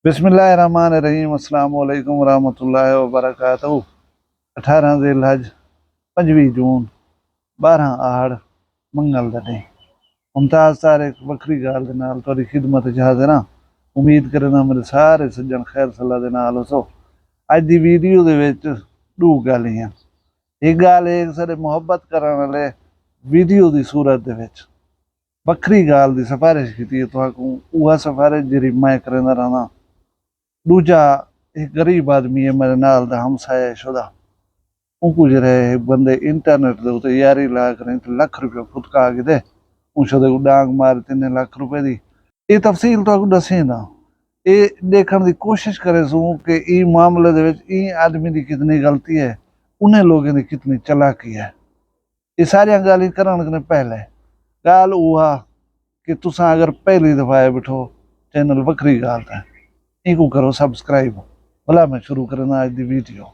बिस्मिल्लाहिर्रहमानिर्रहीम अस्सलाम वालेकुम रहमतुल्लाहि व बरकातहू। 18 ज़िलहज 5 जून 12 आड़ मंगल दा दिन मुमताज़ तारिक वक्री गाल दे नाल तुहाडी खिदमत च हाज़िर हां। उम्मीद करदा मेरे सारे सज्जन खैर सलाह दे नाल हो। अज दी वीडियो दे विच दो गल्लां, एक गल एक सारे मुहब्बत करन वाले वीडियो दी सूरत दे विच वक्री गाल दी सिफारिश कीती है तुहाकू, उहा सिफारिश जिहड़ी मैं करदा रहां। दूजा एक गरीब आदमी है मेरे नाल दा हमसाया शुदा, उनको जरे बंदे इंटरनेट दे उत्ते यारी ला करें तो लख रुपया फुटका के दे शुदे को डांग मार 3 लाख रुपए दी ये तफसील तो दसेंदा। ये देखने की कोशिश करे सू कि ई मामले दे विच ई आदमी की कितनी गलती है, उन्हें लोगों की कितनी चलाकी है। ये सारिया गाली करने पहले गाल हुआ कि तुसा अगर पहली दफा आए बैठो चैनल वक्री गाल है, इनको करो सब्सक्राइब। भला मैं शुरू करना आज दी वीडियो।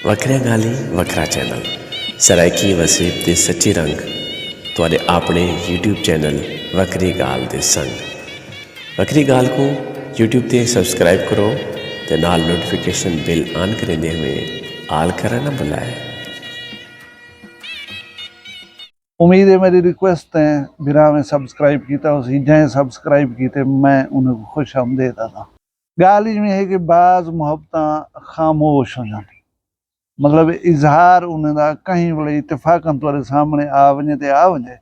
वखरिया गाली वखरा चैनल सरायकी वसीब दे सच्ची रंग तुहाडे अपने यूट्यूब चैनल वक्री गाल दे संग। वक्री गाल को यूट्यूब ते सब्सक्राइब करो ते नाल नोटिफिकेशन बिल ऑन करेंदे हुए आल करना ना बुलाए। उम्मीद है मेरी रिक्वेस्ट है बिना में सब्सक्राइब किया उसी जैसे सब्सक्राइब किए मैं उन्हें खुश आमदेद था। गाल में है कि बाज मुहब्बत खामोश हो जाती, मतलब इजहार उन्हें कहीं बड़े इतफाकन तुहारे सामने आ वजे तो आ वजे,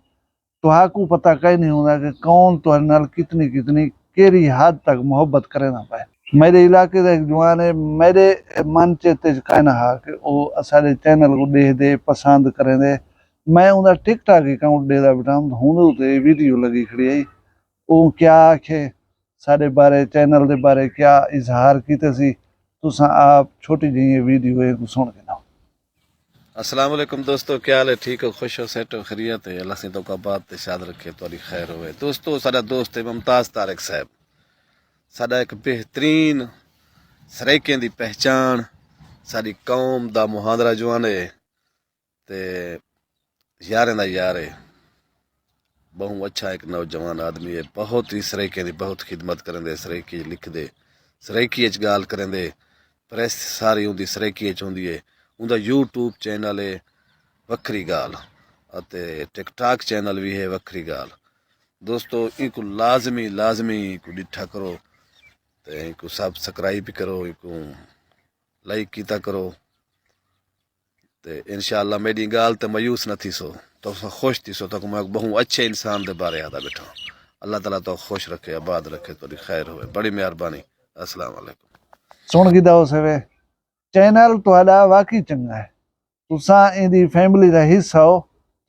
तुहाकू पता कहीं नहीं होता कि कौन तुहारे नाल कितनी कितनी केरी हद तक मुहब्बत करे ना पाए। मेरे इलाके का एक जवान है, मेरे मन चेते कहना हा कि वो सारे चैनल को देख दे पसंद करें दे, मैं उनका टिकटॉक अकाउंट देता बेटा हूँ तो वीडियो लगी खड़ी आई, वो क्या आखे साढ़े बारे चैनल के बारे क्या इजहार किते सी, तुसा आप छोटी जी वीडियो है सुन के ना। अस्सलाम वालेकुम दोस्तों, क्या हाल है? ठीक हो, खुश हो, सेट हो, खैरियत है? अल्लाह से तो का बात शाद रखे, थोड़ी खैर होवे। दोस्तों साडा दोस्त है मुमताज़ तारिक साहब, साडा एक बेहतरीन सराइकें दी पहचान, साडी कौम दा मुहादरा जवान है ते यारें दा यार है। बहुत अच्छा एक नौजवान आदमी है, बहुत ही सराइकें दी बहुत खिदमत करेंदे, सराइकी लिख दे, सराइकी च गाल करेंदे, प्रेस सारी उनकी सराइकी च होंदी है। उनका यूट्यूब चैनल है वक्री गाल अते टिकटॉक चैनल भी है वक्री गाल। दोस्तों इनको लाजमी लाजमी इनको डिठा करो तो इनको सब्सक्राइब भी करो, इनको लाइक किया करो तो इंशाअल्लाह मेरी गाल तो मायूस न थी सो तो खुश थी सो, तो मैं बहुत अच्छे इंसान के बारे आता बैठा। अल्लाह ताला तो खुश रखे, आबाद रखे, थोड़ी खैर हो, बड़ी मेहरबानी। अस्सलाम वालेकुम। सुन गिदा उस वे चैनल तुहाडा वाकई चंगा है, तुसा इंदी फैमिली का हिस्सा हो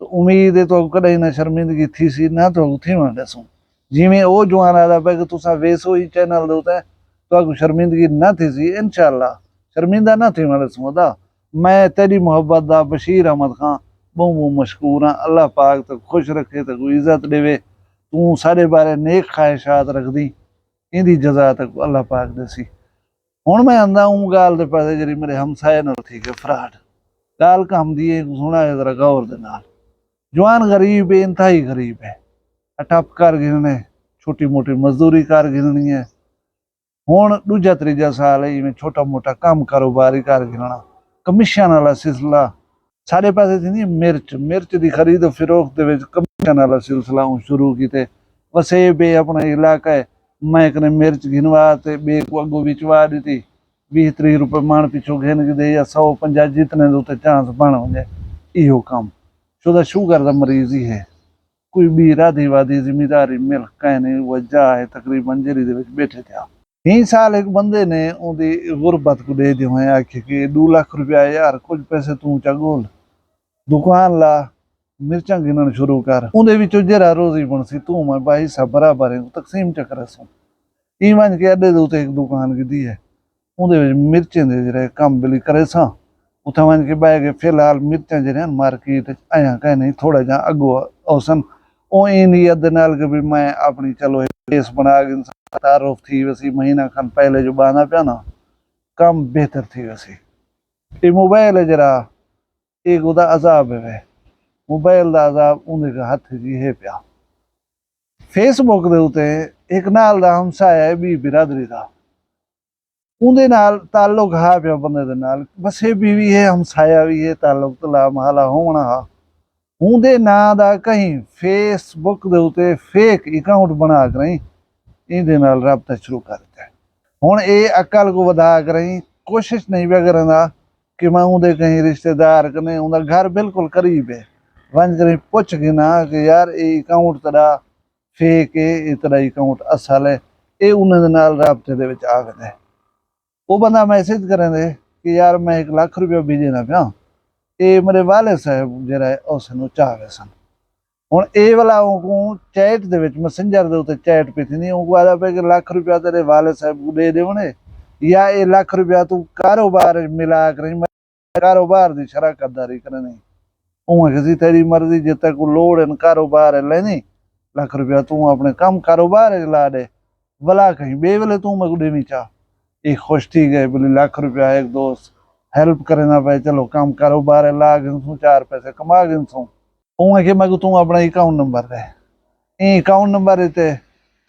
तो उम्मीद है तो कदे ना शर्मिंदगी थी सी ना तो थी मैं दसूं जिमें वो जवान आदा पे कि तुसा वेसो ही चैनल दे उते तो शर्मिंदगी ना थी सी, इंशाअल्लाह शर्मिंदा ना थी मैं दसूं दा। मैं तेरी मोहब्बत दा बशीर अहमद खान बहुत बहुत मशकूर हाँ। अल्लाह पाक तो खुश रखे तो कोई इज्जत देवे, तू सारे बारे नेक ख्वाहिशात रखदी, इंदी जजा तक अल्लाह पाक दसी। हुण मैं आंदा हूँ गाल दे पासे जी मेरे हमसाए नाल थी के फ्रॉड गाल काम दी सुना है जरा गौर दे नाल। जवान गरीब है, इंतहाई गरीब है, टप कर गिनने छोटी मोटी मजदूरी कर गिननी है। हुण दूजा तीजा साल है इवें छोटा मोटा काम कारोबार ही कर गिनना, कमीशन वाला सिलसिला सारे पासे थी। मिर्च मिर्च की खरीद फिरोख्त कमीशन वाला सिलसिला शुरू किते। वसेब अपना इलाका है, मैं कने मिर्च गिनवा ते बे को अगो बिचवा दी 20-30 रुपए मान पिछो घिन के दे या 150 जितने दे चांस बन वजे। इहो काम शुदा शुगर का मरीज ही है, कोई भी राधी वादी जिम्मेदारी मिल कह नहीं वजह है। तकरीबन जेरी दे बैठे थे ही साल एक बंदे ने उनकी गुरबत को दे दियो है, आखे कि 2 लाख रुपया यार कुछ पैसे तू चगोल दुकान ला मिर्चा गिनन शुरू कर, उनदे विचों जरा रोजी बनसी तू मैं भाई सब बराबर है तकसीम चक्कर सो ई वन के अड्डे दे एक दुकान की दी है उनदे मिर्चें दे जरे कम बिली करे सा उथे वन के बह के फिलहाल मिर्चा जरे मार्केट आया कह नहीं थोड़ा जा अगो औसन ओ इन नीयत नाल के भी मैं अपनी चलो केस बना के तारुफ थी वैसी महीना खन पहले जो बाना पिया ना कम बेहतर थी वैसी। ये मोबाइल है जरा एक उदा अजाब है, मोबाइल का अजाब उनके हाथ जी है पिया। फेसबुक दे उते ਇੱਕ ਨਾਲ ਦਾ ਹਮਸਾਇਆ ਹੈ ਵੀ ਬਿਰਾਦਰੀ ਦਾ, ਉਹਦੇ ਨਾਲ ਤਾਲੁਕ ਹੈ ਪਿਆ ਬੰਦੇ ਦੇ ਨਾਲ, ਵਸੇ ਵੀ ਹੈ, ਹਮਸਾਇਆ ਵੀ ਹੈ, ਤਾਲੁਕ ਤਲਾ ਮਹਲਾ ਹੋਣਾ ਹਾ। ਉਹਦੇ ਨਾਂ ਦਾ ਕਹੀਂ ਫੇਸਬੁੱਕ ਦੇ ਉੱਤੇ ਫੇਕ ਅਕਾਊਂਟ ਬਣਾ ਕੇ ਰਹੀ ਇਹਦੇ ਨਾਲ ਰਾਬਤਾ ਸ਼ੁਰੂ ਕਰ ਦਿੱਤਾ। ਹੁਣ ਇਹ ਅਕਲ को ਵਧਾ ਕੇ ਰਹੀ, ਕੋਸ਼ਿਸ਼ नहीं पिया करंदा कि मैं ਉਹਦੇ कहीं रिश्तेदार कने ਉਹਦਾ घर बिल्कुल करीब है, वंज करी पुछ के ना कि यार ये अकाउंट तेरा फेक है, ये तेरा अकाउंट असल है, ये ਉਹਨਾਂ ਦੇ ਨਾਲ ਰਾਬਤੇ ਦੇ ਵਿੱਚ ਆ ਗਏ। ਉਹ ਬੰਦਾ ਮੈਸੇਜ ਕਰਿੰਦੇ ਕਿ ਯਾਰ ਮੈਂ 1 ਲੱਖ ਰੁਪਇਆ ਭੇਜਣਾ ਪਿਆ, ਇਹ ਮੇਰੇ ਵਾਲੇ ਸਾਹਿਬ ਜਿਹੜਾ ਉਸ ਨੂੰ ਚਾਹ ਗਏ ਸਨ। ਹੁਣ ਇਹ ਵਾਲਾ ਉਹ ਚੈਟ ਦੇ ਵਿੱਚ ਮੈਸੇਂਜਰ ਦੇ ਉੱਤੇ ਚੈਟ ਪਈ ਨਹੀਂ, ਉਹ ਆਦਾ ਪਿਆ ਕਿ 1 ਲੱਖ ਰੁਪਇਆ ਤੇਰੇ ਵਾਲੇ ਸਾਹਿਬ ਨੂੰ ਦੇ ਦੇਵਣੇ, ਜਾਂ ਇਹ 1 ਲੱਖ ਰੁਪਇਆ ਤੂੰ ਕਾਰੋਬਾਰ ਮਿਲਾ ਕਰੀ, ਕਾਰੋਬਾਰ ਦੀ ਸ਼ਰਾਕਤਦਾਰੀ ਕਰਨੀ। ਉਹ ਕਿਸੇ ਤੇਰੀ ਮਰਜ਼ੀ, ਜੇ ਤੱਕ ਲੋੜ ਹੈ ਕਾਰੋਬਾਰ ਲੈਣੀ 1 ਲੱਖ ਰੁਪਇਆ ਤੂੰ ਆਪਣੇ ਕੰਮ ਕਾਰੋਬਾਰ ਲਾ ਦੇ, भला कहीं बेवले तू मैं देनी चाह। एक खुश ठीक है बोले 1 लाख रुपया एक दोस्त हेल्प करे ना पाए, चलो काम कारोबार है, ला गिनसूँ 4 पैसे कमा गिनसूँ। उमें कि मैं तू अपना अकाउंट नंबर दे, ये अकाउंट नंबर देते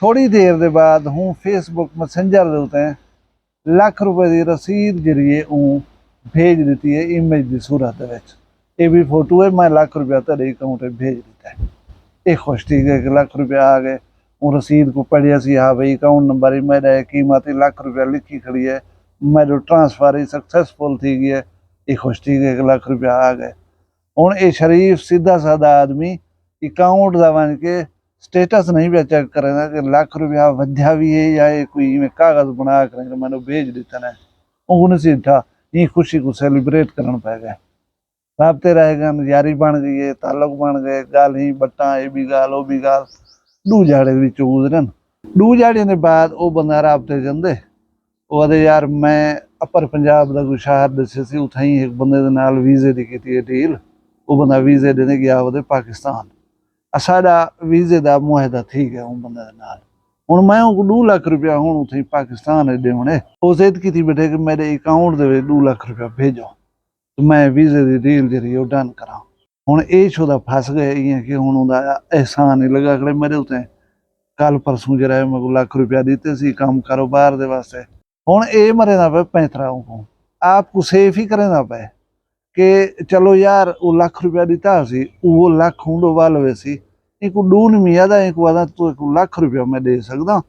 थोड़ी देर के बाद हूँ फेसबुक मैसेंजर के उत्ते 1 लाख रुपए की रसीद जरिए भेज दी है इमेज की सूरत में, ये भी फोटो है, मैं 1 लाख रुपया तेरे अकाउंट में भेज दिता है। ये खुश ठीक है कि 1 लाख रुपया आ गए, वो रसीद को पढ़िया सी, हाँ भाई अकाउंट नंबर ही मेरा कीमत 1 लाख रुपया लिखी खड़ी है, मेरे ट्रांसफर ही सक्सैसफुल थी गई है। ये खुश ठीक है 1 लाख रुपया आ गए। हुण ये शरीफ सीधा साधा आदमी अकाउंट का बन के स्टेटस नहीं पे चेक करेगा कि 1 लाख रुपया वध्या भी है या ये कोई इवें कागज बना कर मैंने भेज दिता है। उन्हें सीधा ये खुशी को सैलीब्रेट करना पै गए, राबते रह गए, यारी बन गई है, ताल्लुक बन गए, गाल ही बट्टा ये भी गाल वो भी गाल, डू जाड़े गुजरन। डू जाड़े के बाद वो बंदा राबते जाते, वो आदे यार मैं अपर पंजाब का कोई शहर दसे सी, उत्थे ही एक बंदे दे नाल वीजे की की डील, वो बंदा वीजे देने गया वो पाकिस्तान, साडा वीजे का मुआहदा ठीक है उन बंदे दे नाल। हुण मैं 2 लाख रुपया हुण उत्थे पाकिस्तान देने, वो जिद की बैठे कि मेरे अकाउंट दे 2 लाख रुपया भेजो, तो मैं वीजे की डील जी डन करा। हुण ये शुदा फस गए इं कि हुण उहदा एहसान ही लगा खड़े मेरे उत्ते, कल परसों जरा मैं 1 लाख रुपया दिते सी काम कारोबार दे वास्ते। हुण ये मरे ना पे 35 को आपको सेफ ही करे ना पे कि चलो यार वो 1 लाख रुपया दिता सी, वो 1 लाख हुंडो वालवे सी, एक डून मियाँ दा एक वादा तो 1 लाख रुपया मैं दे सकदा,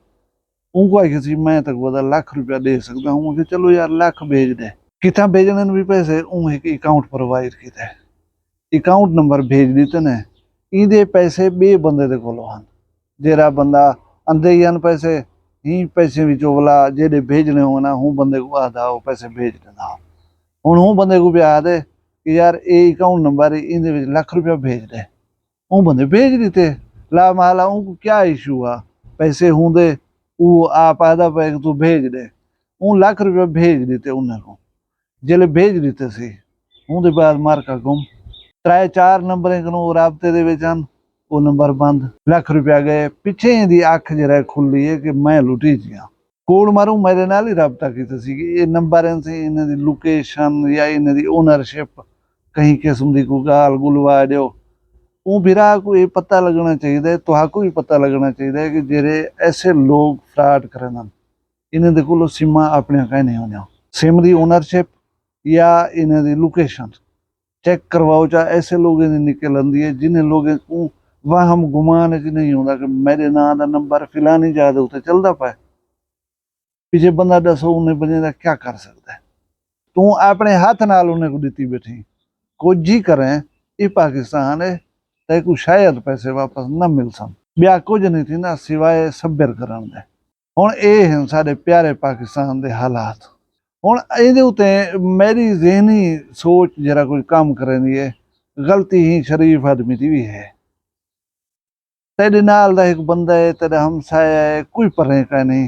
उनको आई किसी मैं तक वादा 1 लाख रुपया दे सकदा हूँ कि चलो यार 1 लाख भेज दे। कितना भेजने भी पैसे एक अकाउंट प्रोवाइड किया, अकाउंट नंबर भेज दिते ने, इहदे पैसे बे बंदे दे कोलों हन, जेड़ा बंदा अंदे ही हन पैसे ही पैसे विचों वाला जेडे भेजने होना हूँ बंदे को आधा वो पैसे भेज देना। हुण हूँ बंदे को भी आदे कि यार ये अकाउंट नंबर इहदे विच 1 लाख रुपया भेज दे, वो बंदे भेज दिते। ला माला उनको क्या इशू आ, पैसे होंदे वो आप आधा पे तू भेज दे, वो 1 लाख रुपया भेज दिते उन्हें को, जिले भेज दिते सी उहदे बाद मार्का गुम 3-4 नंबर को राबते दे विच हन, वो नंबर बंद, 1 लाख रुपया गए। पिछे दी अख जरा खुली है कि मैं लुटी गया, कोड मारू मेरे नाल ही राबता कीता सी कि ये नंबर से इन्हां दी लोकेशन या इन्हां दी ओनरशिप कहीं किस्म दी कोई गाल गुलवा दिओ। वो बिरा को ये पता लगना चाहिए, तुहाको भी पता लगना चाहिए कि जेरे ऐसे लोग फ्रॉड करन इन्हां दे कोलों सिमां अपने कहीं नहीं होना, सिम दी ओनरशिप या इन्हां दी लोकेशन चेक करवाओ। चाहे ऐसे लोग निकल आती है जिन्हें लोगों को वहम गुमान च नहीं होता कि मेरे नाम का नंबर फिलानी जगह उत्ते चलता पाए, पीछे बंदा दसो उन्हें बंदे का क्या कर सकता है। तू अपने हाथ नाल उन्हें को दी बैठी, कुछ ही करें ये पाकिस्तान है, तो को शायद पैसे वापस न मिल सन, ब्याह कुछ नहीं थी ना सिवाय सब्र करन दे। हुण ये हैं साडे प्यारे पाकिस्तान के हालात। हुण इहदे उत्ते मेरी ज़हनी सोच जरा कोई काम करेंदी है, गलती ही शरीफ आदमी की भी है। तेरे नाल दा एक बंदा है, तेरा हमसाया है, कोई परे का नहीं,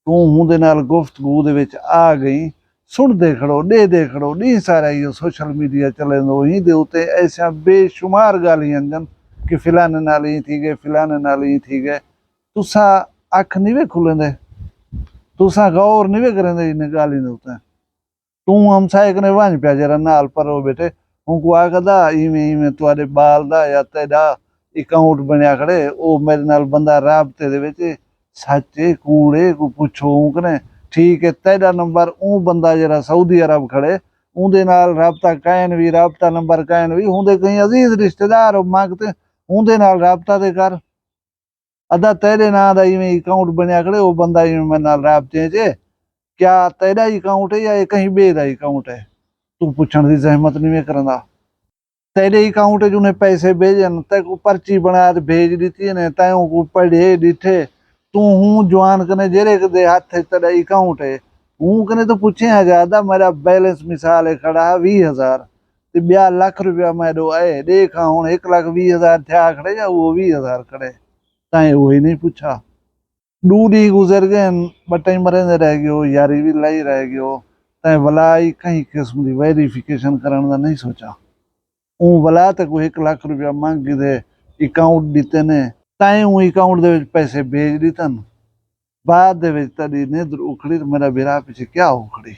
तू उहदे नाल गुफ्तगू दे विच आ गई, सुन दे खड़ो दे खड़ो नी सारा ये सोशल मीडिया चले ही दे उत्ते ऐसा बेशुमार गालियां जन कि फिलाने नाल ही थी गए, फिलाने नाल ही थी गए। तुसा अख नहीं वे खुलेंदे, तुसा गौर नहीं वे करेंदे इन गाली दे उत्ते। तू हमसाए कने वंज पिया जरा नाल परो बेटे उनको आखदा इवें इवें तुहाडे बाल दा या तेरा अकाउंट बनया खड़े, वो मेरे नाल बंदा राबते दे विच सच कूड़े को पुछो कने ठीक है तेरा नंबर ऊ बंदा जरा सऊदी अरब खड़े उनदे नाल राबता कायन भी राबता नंबर कायन भी हुंदे कहीं अजीज रिश्तेदार मांगते उनदे नाल राबता दे कर अदा तेरे ना दा इवें अकाउंट बनया खड़े वो बंदा इवें मेरे नाल राबते च क्या तेरा अकाउंट है या ये कहीं बे दा अकाउंट है तू पूछण दी जहमत नहीं में करंदा तेरे अकाउंट च उन्हें पैसे भेजन ते को पर्ची बना के भेज दी ने तयों को पढ़े डिठे तू हूं जवान कने जेरे दे हाथ तेरा अकाउंट है हूं कने तो पूछे ज्यादा मेरा बैलेंस मिसाल है खड़ा 20,000 ते 2 लाख रुपया मैं दो आए देखा हुन 1,20,000 थे खड़े या वो 20,000 खड़े ताए वो ही नहीं पूछा डूडी गुजर गए बटाई मरे रह गयो यारी भी लाई रह गयो ताए भलाई कहीं किस्म की वेरिफिकेशन करने का नहीं सोचा ऊ भला तक 1 लाख रुपया मांग दे अकाउंट दिते ने ताए ऊ अकाउंट दे विच पैसे भेज दितन बाद दे विच तड़ी निद्र उखड़ी तो मेरा बिरा पीछे क्या उखड़ी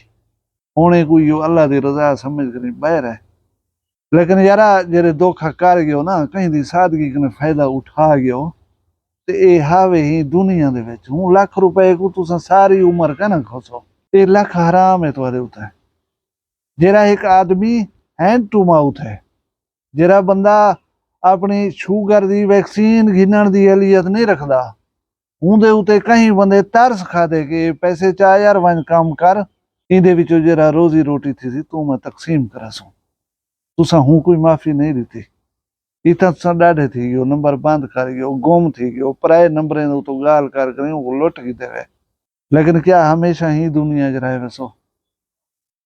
होने कोई यो अल्लाह दी रजा समझ कर बाहर है लेकिन यारा जेरे धोखा कर गयो ना कहीं दी सादगी कने फायदा उठा गयो ते ए हावे ही दुनिया दे विच हूं लाख रुपए को तुसा सारी उम्र का ना खोसो ए लाख हराम है तुम्हारे उते जेरा एक आदमी हैंड टू माउथ है जेरा बंदा अपनी शुगर दी वैक्सीन घिनण दी अहलियत नहीं रखदा उनदे उते कहीं बंदे तरस खादे कि पैसे चाह यार वन काम कर इंदे विचों जेरा रोजी रोटी थी सी तू मैं तकसीम करसू तुसा हूं कोई माफी नहीं दी इतना तुसा डाढ़े थी गयो नंबर बंद कर गयो गुम थी गयो पराए नंबरें तो गाल कर करें वो लुट की देवे लेकिन क्या हमेशा ही दुनिया च रहे वैसो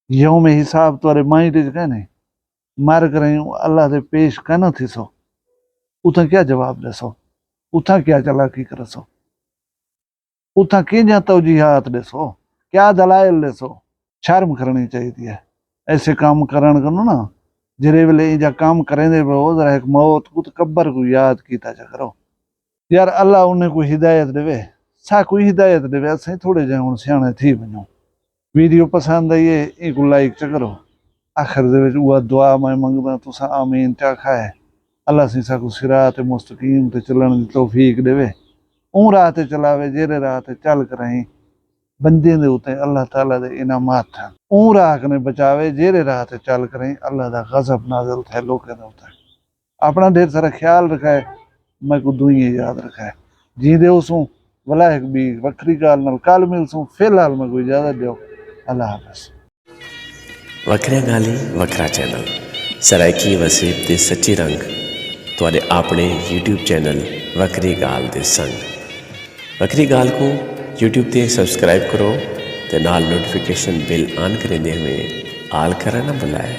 यौम हिसाब तुरे माइंड च कहने मर कर अल्लाह दे पेश कहना थी सो उथा क्या जवाब देसो उथा क्या चलाकी करसो उथा किंजा तौजीहात देसो क्या दलाइल देसो शर्म करनी चाहिए है ऐसे काम करण करो ना जेरे वेले इंजा काम करेंदे वो जरा एक मौत को कब्र को याद कीता जा करो यार अल्लाह उन्हें कोई हिदायत देवे सा कोई हिदायत देवे असें थोड़े जे हुन सियाणे थी वञो वीडियो पसंद आई है इको लाइक च करो आखिर दे विच उहा दुआ मैं मंगदा तुसा आमीन चा खाए अल्लाह सी साकू सिरात मुस्तकीम ते चलण दी तौफीक देवे ऊ राह ते चलावे जेरे राह ते चल कराई बंदे दे उते अल्लाह ताला दे इनामात हैं ऊ राह कने बचावे जेरे राह ते चल कराई अल्लाह दा गजब नाज़िल थे लोकां दे उते अपना ढेर सारा ख्याल रखाए मैं को दुई याद रखाए जींदे उसू भला एक भी वखरी गाल नाल कल मिलसूं फिलहाल मैं कोई इजाजत दियो अल्लाह हाफिज़ वखरिया गाली वखरा चैनल सरायकी वसीब दे सच्चे रंग तुहाडे अपने YouTube चैनल वखरी गाल दे संग वखरी गाल को YouTube ते सब्सक्राइब करो ते नाल नोटिफिकेशन बिल ऑन करेंदे हुए आल करा ना बुलाए।